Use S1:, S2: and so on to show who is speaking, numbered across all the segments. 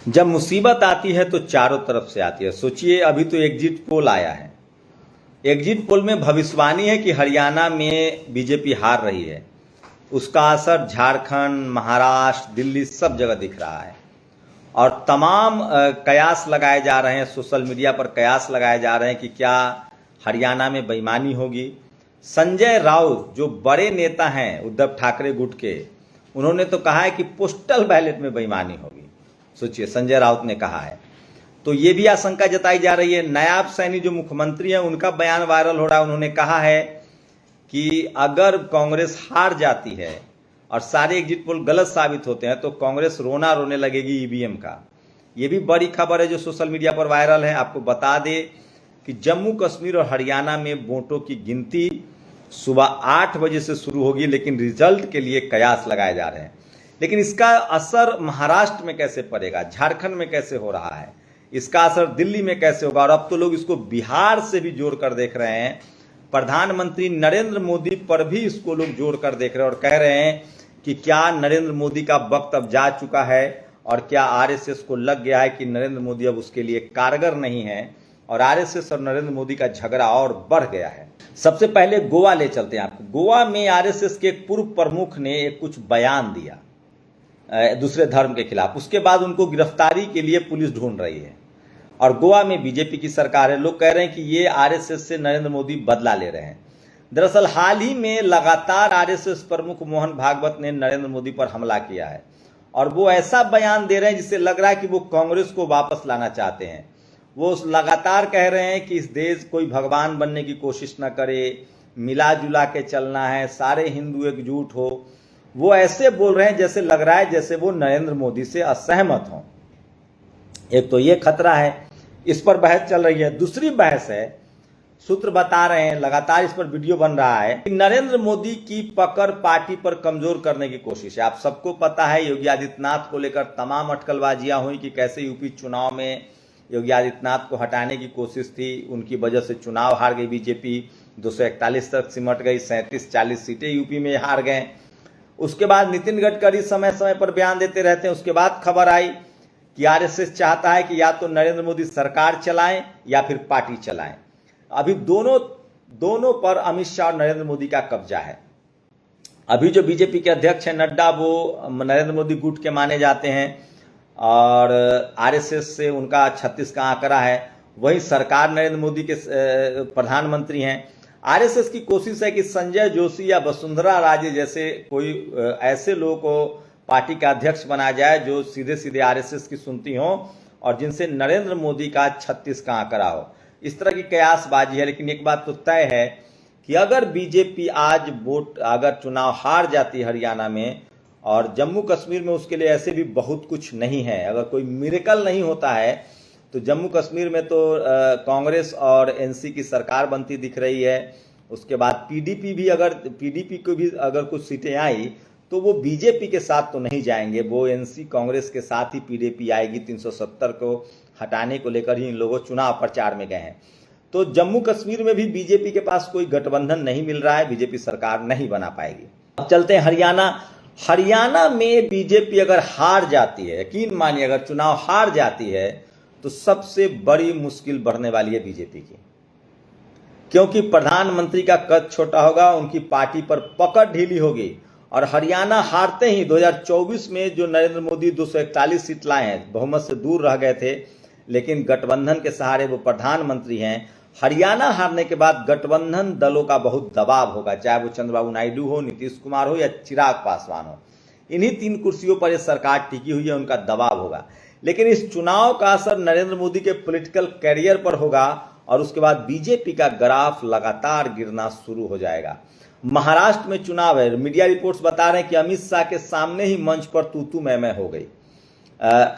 S1: जब मुसीबत आती है तो चारों तरफ से आती है। सोचिए, अभी तो एग्जिट पोल आया है। एग्जिट पोल में भविष्यवाणी है कि हरियाणा में बीजेपी हार रही है। उसका असर झारखंड, महाराष्ट्र, दिल्ली सब जगह दिख रहा है और तमाम कयास लगाए जा रहे हैं, सोशल मीडिया पर कयास लगाए जा रहे हैं कि क्या हरियाणा में बेईमानी होगी। संजय राउत जो बड़े नेता हैं उद्धव ठाकरे गुट के, उन्होंने तो कहा है कि पोस्टल बैलेट में बेईमानी होगी। सोचिए, संजय राउत ने कहा है। तो ये भी आशंका जताई जा रही है। नायाब सैनी जो मुख्यमंत्री हैं, उनका बयान वायरल हो रहा है। उन्होंने कहा है कि अगर कांग्रेस हार जाती है और सारे एग्जिट पोल गलत साबित होते हैं तो कांग्रेस रोने लगेगी ईवीएम का। ये भी बड़ी खबर है जो सोशल मीडिया पर वायरल है। आपको बता दें कि जम्मू कश्मीर और हरियाणा में वोटों की गिनती सुबह 8 बजे से शुरू होगी, लेकिन रिजल्ट के लिए कयास लगाए जा रहे हैं। लेकिन इसका असर महाराष्ट्र में कैसे पड़ेगा, झारखंड में कैसे हो रहा है, इसका असर दिल्ली में कैसे होगा, और अब तो लोग इसको बिहार से भी जोड़ कर देख रहे हैं। प्रधानमंत्री नरेंद्र मोदी पर भी इसको लोग जोड़ कर देख रहे हैं और कह रहे हैं कि क्या नरेंद्र मोदी का वक्त अब जा चुका है और क्या आरएसएस को लग गया है कि नरेंद्र मोदी अब उसके लिए कारगर नहीं है और आरएसएस और नरेंद्र मोदी का झगड़ा और बढ़ गया है। सबसे पहले गोवा ले चलते हैं आपको। गोवा में आरएसएस के एक पूर्व प्रमुख ने एक कुछ बयान दिया दूसरे धर्म के खिलाफ। उसके बाद उनको गिरफ्तारी के लिए पुलिस ढूंढ रही है और गोवा में बीजेपी की सरकार है। लोग कह रहे हैं कि ये आरएसएस से नरेंद्र मोदी बदला ले रहे हैं। दरअसल हाल ही में लगातार आरएसएस प्रमुख मोहन भागवत ने नरेंद्र मोदी पर हमला किया है और वो ऐसा बयान दे रहे हैं जिससे लग रहा है कि वो कांग्रेस को वापस लाना चाहते हैं। वो लगातार कह रहे हैं कि इस देश कोई भगवान बनने की कोशिश न करे, मिला जुला के चलना है, सारे हिंदू एकजुट हो। वो ऐसे बोल रहे हैं जैसे लग रहा है जैसे वो नरेंद्र मोदी से असहमत हों। एक तो ये खतरा है, इस पर बहस चल रही है। दूसरी बहस है, सूत्र बता रहे हैं, लगातार इस पर वीडियो बन रहा है कि नरेंद्र मोदी की पकड़ पार्टी पर कमजोर करने की कोशिश है। आप सबको पता है योगी आदित्यनाथ को लेकर तमाम अटकलबाजियां हुई कि कैसे यूपी चुनाव में योगी आदित्यनाथ को हटाने की कोशिश थी, उनकी वजह से चुनाव हार गई बीजेपी, 241 तक सिमट गई, 37-40 सीटें यूपी में हार गए। उसके बाद नितिन गडकरी समय समय पर बयान देते रहते हैं। उसके बाद खबर आई कि आरएसएस चाहता है कि या तो नरेंद्र मोदी सरकार चलाएं या फिर पार्टी चलाएं। अभी दोनों पर अमित शाह और नरेंद्र मोदी का कब्जा है। अभी जो बीजेपी के अध्यक्ष हैं नड्डा, वो नरेंद्र मोदी गुट के माने जाते हैं और आरएसएस से उनका 36 का आंकड़ा है। वही सरकार नरेंद्र मोदी के प्रधानमंत्री हैं। आरएसएस की कोशिश है कि संजय जोशी या वसुंधरा राजे जैसे कोई ऐसे लोगों को पार्टी का अध्यक्ष बनाया जाए जो सीधे सीधे आरएसएस की सुनती हों और जिनसे नरेंद्र मोदी का 36 का आंकड़ा हो। इस तरह की कयासबाजी है। लेकिन एक बात तो तय है कि अगर बीजेपी आज अगर चुनाव हार जाती है हरियाणा में और जम्मू कश्मीर में, उसके लिए ऐसे भी बहुत कुछ नहीं है। अगर कोई मिरेकल नहीं होता है तो जम्मू कश्मीर में तो कांग्रेस और एनसी की सरकार बनती दिख रही है। उसके बाद पीडीपी को भी अगर कुछ सीटें आई तो वो बीजेपी के साथ तो नहीं जाएंगे, वो एनसी कांग्रेस के साथ ही पीडीपी आएगी। 370 को हटाने को लेकर ही इन लोगों चुनाव प्रचार में गए हैं। तो जम्मू कश्मीर में भी बीजेपी के पास कोई गठबंधन नहीं मिल रहा है, बीजेपी सरकार नहीं बना पाएगी। अब चलते हैं हरियाणा में बीजेपी अगर हार जाती है, यकीन मानिए अगर चुनाव हार जाती है तो सबसे बड़ी मुश्किल बढ़ने वाली है बीजेपी की, क्योंकि प्रधानमंत्री का कद छोटा होगा, उनकी पार्टी पर पकड़ ढीली होगी। और हरियाणा हारते ही 2024 में जो नरेंद्र मोदी 241 सीट लाए हैं, बहुमत से दूर रह गए थे, लेकिन गठबंधन के सहारे वो प्रधानमंत्री हैं। हरियाणा हारने के बाद गठबंधन दलों का बहुत दबाव होगा, चाहे वो चंद्रबाबू नायडू हो, नीतीश कुमार हो या चिराग पासवान हो। इन्हीं 3 कुर्सियों पर यह सरकार टिकी हुई है, उनका दबाव होगा। लेकिन इस चुनाव का असर नरेंद्र मोदी के पॉलिटिकल कैरियर पर होगा और उसके बाद बीजेपी का ग्राफ लगातार गिरना शुरू हो जाएगा। महाराष्ट्र में चुनाव है, मीडिया रिपोर्ट्स बता रहे हैं कि अमित शाह के सामने ही मंच पर तू मैं हो गई।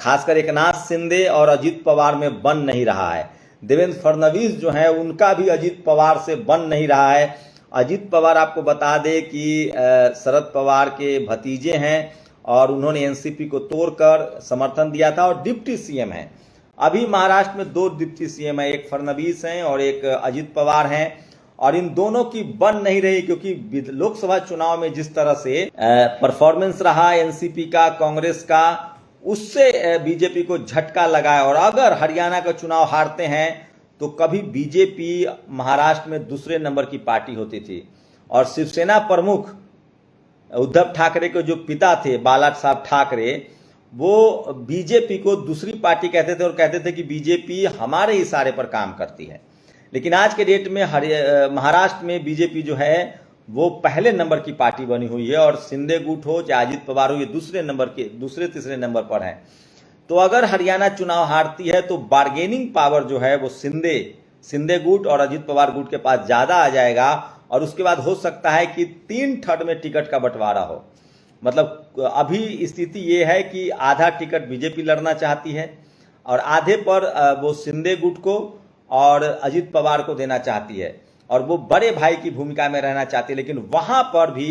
S1: खासकर एकनाथ शिंदे और अजित पवार में बन नहीं रहा है। देवेंद्र फडणवीस जो है उनका भी अजित पवार से बन नहीं रहा है। अजित पवार आपको बता दें कि शरद पवार के भतीजे हैं और उन्होंने एनसीपी को तोड़कर समर्थन दिया था और डिप्टी सीएम हैं। अभी महाराष्ट्र में 2 डिप्टी सीएम हैं, एक फडणवीस हैं और एक अजित पवार हैं और इन दोनों की बन नहीं रही, क्योंकि लोकसभा चुनाव में जिस तरह से परफॉर्मेंस रहा एनसीपी का, कांग्रेस का, उससे बीजेपी को झटका लगा है। और अगर हरियाणा का चुनाव हारते हैं तो कभी बीजेपी महाराष्ट्र में दूसरे नंबर की पार्टी होती थी, और शिवसेना प्रमुख उद्धव ठाकरे के जो पिता थे बाला साहब ठाकरे, वो बीजेपी को दूसरी पार्टी कहते थे और कहते थे कि बीजेपी हमारे इशारे पर काम करती है। लेकिन आज के डेट में महाराष्ट्र में बीजेपी जो है वो पहले नंबर की पार्टी बनी हुई है, और शिंदे गुट हो चाहे अजित पवार हो, ये दूसरे तीसरे नंबर पर है। तो अगर हरियाणा चुनाव हारती है तो बार्गेनिंग पावर जो है वो शिंदे गुट और अजित पवार गुट के पास ज्यादा आ जाएगा, और उसके बाद हो सकता है कि 3/3 में टिकट का बंटवारा हो। मतलब अभी स्थिति ये है कि आधा टिकट बीजेपी लड़ना चाहती है और आधे पर वो शिंदे गुट को और अजित पवार को देना चाहती है, और वो बड़े भाई की भूमिका में रहना चाहती है। लेकिन वहां पर भी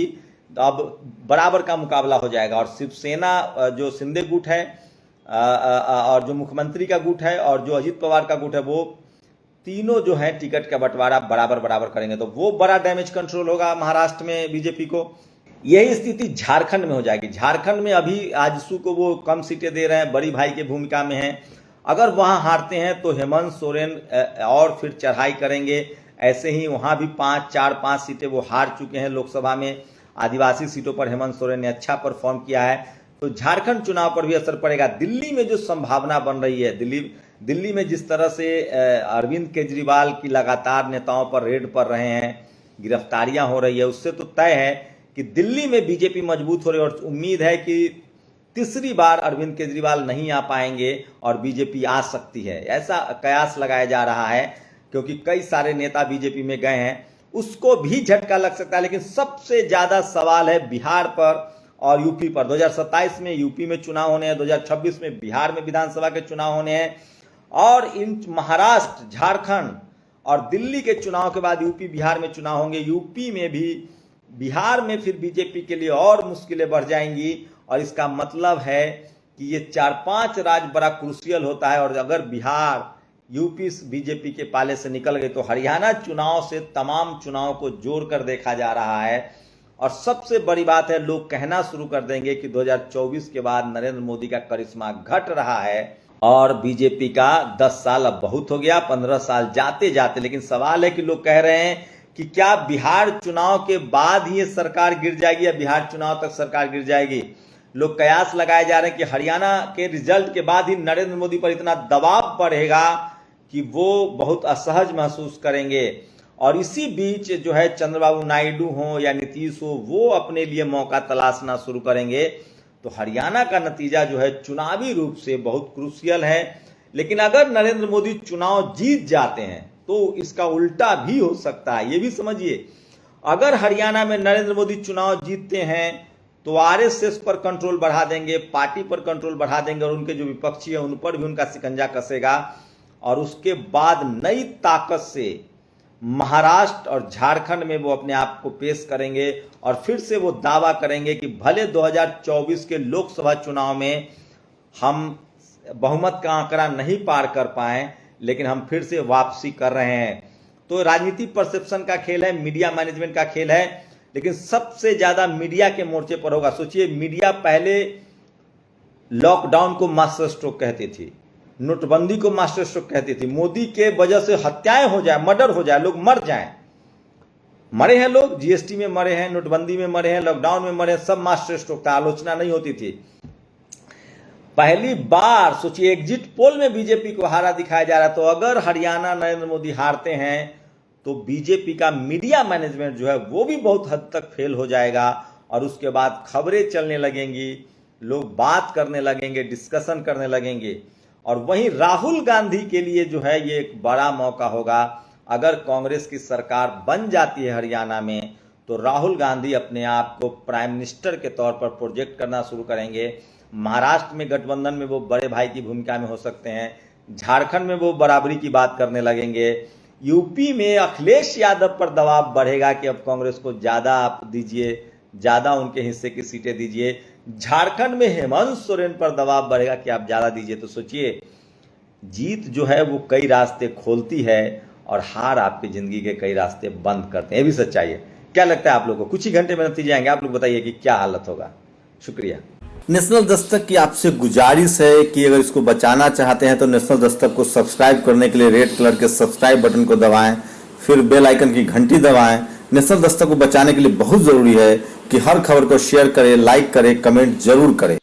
S1: अब बराबर का मुकाबला हो जाएगा, और शिवसेना जो शिंदे गुट है और जो मुख्यमंत्री का गुट है और जो अजित पवार का गुट है, वो तीनों जो है टिकट का बंटवारा बराबर करेंगे। तो वो बड़ा डैमेज कंट्रोल होगा महाराष्ट्र में बीजेपी को। यही स्थिति झारखंड में हो जाएगी। झारखंड में अभी आजसू को वो कम सीटें दे रहे हैं, बड़ी भाई की भूमिका में हैं। अगर वहां हारते हैं तो हेमंत सोरेन और फिर चढ़ाई करेंगे। ऐसे ही वहां भी 4-5 सीटें वो हार चुके हैं लोकसभा में। आदिवासी सीटों पर हेमंत सोरेन ने अच्छा परफॉर्म किया है, तो झारखंड चुनाव पर भी असर पड़ेगा। दिल्ली में जो संभावना बन रही है, दिल्ली में जिस तरह से अरविंद केजरीवाल की लगातार नेताओं पर रेड पड़ रहे हैं, गिरफ्तारियां हो रही है, उससे तो तय है कि दिल्ली में बीजेपी मजबूत हो रही है। और उम्मीद है कि तीसरी बार अरविंद केजरीवाल नहीं आ पाएंगे और बीजेपी आ सकती है, ऐसा कयास लगाया जा रहा है, क्योंकि कई सारे नेता बीजेपी में गए हैं। उसको भी झटका लग सकता है। लेकिन सबसे ज्यादा सवाल है बिहार पर और यूपी पर। 2027 में यूपी में चुनाव होने हैं, 2026 में बिहार में विधानसभा के चुनाव होने हैं, और इन महाराष्ट्र, झारखंड और दिल्ली के चुनाव के बाद यूपी बिहार में चुनाव होंगे। यूपी में भी, बिहार में फिर बीजेपी के लिए और मुश्किलें बढ़ जाएंगी। और इसका मतलब है कि ये 4-5 राज्य बड़ा क्रूशियल होता है, और अगर बिहार यूपी बीजेपी के पाले से निकल गए तो हरियाणा चुनाव से तमाम चुनाव को जोड़कर देखा जा रहा है। और सबसे बड़ी बात है, लोग कहना शुरू कर देंगे कि 2024 के बाद नरेंद्र मोदी का करिश्मा घट रहा है और बीजेपी का 10 साल अब बहुत हो गया, 15 साल जाते जाते। लेकिन सवाल है कि लोग कह रहे हैं कि क्या बिहार चुनाव के बाद ही ये सरकार गिर जाएगी या बिहार चुनाव तक सरकार गिर जाएगी। लोग कयास लगाए जा रहे हैं कि हरियाणा के रिजल्ट के बाद ही नरेंद्र मोदी पर इतना दबाव बढ़ेगा कि वो बहुत असहज महसूस करेंगे। और इसी बीच जो है चंद्रबाबू नायडू हो या नीतीश हो, वो अपने लिए मौका तलाशना शुरू करेंगे। तो हरियाणा का नतीजा जो है चुनावी रूप से बहुत क्रूशियल है। लेकिन अगर नरेंद्र मोदी चुनाव जीत जाते हैं तो इसका उल्टा भी हो सकता है, ये भी समझिए। अगर हरियाणा में नरेंद्र मोदी चुनाव जीतते हैं तो आरएसएस पर कंट्रोल बढ़ा देंगे, पार्टी पर कंट्रोल बढ़ा देंगे, और उनके जो विपक्षी है उन पर भी उनका शिकंजा कसेगा। और उसके बाद नई ताकत से महाराष्ट्र और झारखंड में वो अपने आप को पेश करेंगे, और फिर से वो दावा करेंगे कि भले 2024 के लोकसभा चुनाव में हम बहुमत का आंकड़ा नहीं पार कर पाए, लेकिन हम फिर से वापसी कर रहे हैं। तो राजनीति परसेप्शन का खेल है, मीडिया मैनेजमेंट का खेल है, लेकिन सबसे ज्यादा मीडिया के मोर्चे पर होगा। सोचिए, मीडिया पहले लॉकडाउन को मास्टर स्ट्रोक कहती थी, नोटबंदी को मास्टर स्ट्रोक कहती थी, मोदी के वजह से हत्याएं हो जाए, मर्डर हो जाए, लोग मर जाएं। मरे हैं लोग, जीएसटी में मरे हैं, नोटबंदी में मरे हैं, लॉकडाउन में मरे हैं, सब मास्टर स्ट्रोक था, आलोचना नहीं होती थी। पहली बार सोचिए एग्जिट पोल में बीजेपी को हारा दिखाया जा रहा है। तो अगर हरियाणा नरेंद्र मोदी हारते हैं तो बीजेपी का मीडिया मैनेजमेंट जो है वो भी बहुत हद तक फेल हो जाएगा, और उसके बाद खबरें चलने लगेंगी, लोग बात करने लगेंगे, डिस्कशन करने लगेंगे। और वहीं राहुल गांधी के लिए जो है ये एक बड़ा मौका होगा। अगर कांग्रेस की सरकार बन जाती है हरियाणा में तो राहुल गांधी अपने आप को प्राइम मिनिस्टर के तौर पर प्रोजेक्ट करना शुरू करेंगे। महाराष्ट्र में गठबंधन में वो बड़े भाई की भूमिका में हो सकते हैं, झारखंड में वो बराबरी की बात करने लगेंगे, यूपी में अखिलेश यादव पर दबाव बढ़ेगा कि अब कांग्रेस को ज्यादा आप दीजिए, ज्यादा उनके हिस्से की सीटें दीजिए, झारखंड में हेमंत सोरेन पर दबाव बढ़ेगा कि आप ज्यादा दीजिए। तो सोचिए, जीत जो है वो कई रास्ते खोलती है और हार आपकी जिंदगी के कई रास्ते बंद करते हैं, ये भी सच्चाई है। क्या लगता है आप लोगों को? कुछ ही घंटे में नतीजे आएंगे, आप लोग बताइए कि क्या हालत होगा। शुक्रिया।
S2: नेशनल दस्तक की आपसे गुजारिश है कि अगर इसको बचाना चाहते हैं तो नेशनल दस्तक को सब्सक्राइब करने के लिए रेड कलर के सब्सक्राइब बटन को दबाएं, फिर बेल आइकन की घंटी दबाएं। नेशनल दस्तक को बचाने के लिए बहुत जरूरी है कि हर खबर को शेयर करें, लाइक करें, कमेंट जरूर करें।